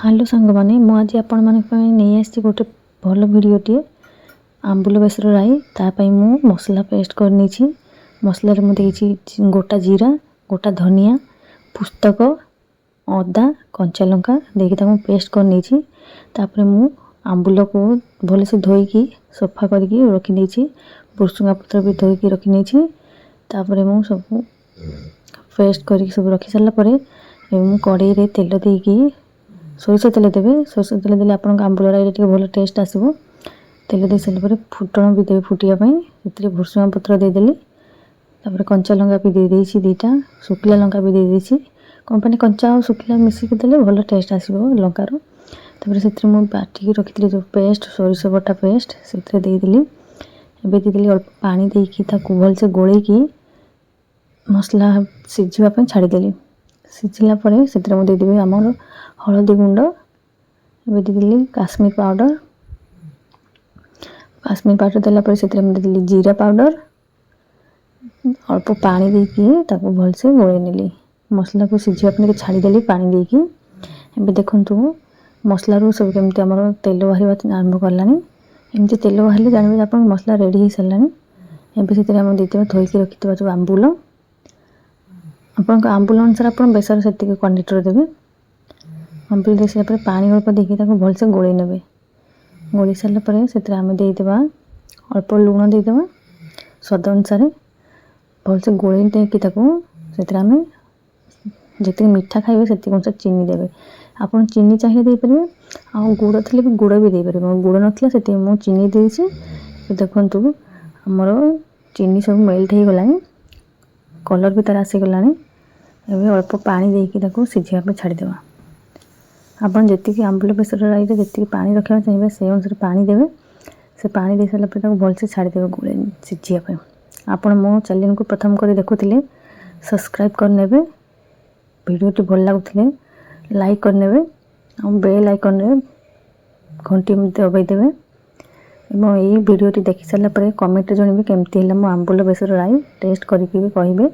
Hello सांग मैंने मुझे आपण नहीं आसी गोटे भल भिडटे आंबुल बेसर राई तापाई मु मसला पेस्ट करनी मसलार मुझे गोटा जीरा गोटा धनिया पुस्तक अदा कंचा लंका देखिए पेस्ट करनी मु आंबुल को भलसे धोईकी सफा करके रखी भुसुंगा पत्र भी धोईकी रखी मु सब पेस्ट कर सब रखी सारापर कड़े रे तेल देकी सोरिष तेल देवे सोरिष तेल देले आपन आंबुल राई टे भल टेस्ट आसो तेल दे सारापर फुटण भी देवे फुटियापाई से भुसुंगा पत्र देदेली कंचा लंका भी दे देइछि दीटा सुखिला लंका भी दे देइछि कंपनी कंचा और सुखिला मिसिक देले भल टेस्ट आसो लंकार से बाटिकी रखी जो पेस्ट सोरिष बटा पेस्ट से देदेली एबे देदेली अल्प पानी देकी ताकू भल से गोलेकी मसला सिझिबा छाड़ीदेली सिझिला परे से मुझे देदेवी आमर हलदी गुंड एबे देदेली काश्मीर पाउडर देला से देदेली जीरा पाउडर अल्प पानी देकी ताकू भल से गोले नेली मसला को सिझिबा छाड़ीदेली पानी देकी एबे देखंतु मसला रू सब केमती आमर तेल बाहर आरंभ कलानी एमती तेल बाहर जानवे आप मसला रेडी हो सारानी एबे से आम देते धोईकी रखी जो आंबुल आंबुल अनुसार आप बेसर से क्वांटिटी देवे आंबुल दे सारापर पानी अल्प देकी भलसे गोले नेबे गोली सारापर से आम देदेबा अल्प लुण देदेबा स्वाद अनुसार भलसे गोले देकी से आम जितने मीठा खाइबे से अनुसार चीनी देवे आपन चीनी चाहिए दे पारे आ गुड़ थी भी गुड़ भी दे पारे गुड़ नथिला से मु चीनी देछि देखंतु हमर चीनी सब मेल्ट हो गलानी कलर भी तार आसीगलानी एबे अल्प पानी देकी ताको सिझिबा छाड़ीदेवा आपन जति आंबुल बेसर राई जी पानी रखा चाहिए से अनुसार पानी देवे से पानी दे सारापर भलसे छाड़ीदेवे गोले सिझिबा आपन मो चैनल को प्रथम कर देखुले सब्सक्राइब करने वीडियोटी भल लगुले लाइक करने और बेल आइकन रे घंटी दबाईदेवे और यही वीडियोटी देखी सारापर कमेंट जनइबे केमती है मो आंबुल बेसर राई टेस्ट करके भी कहिबे।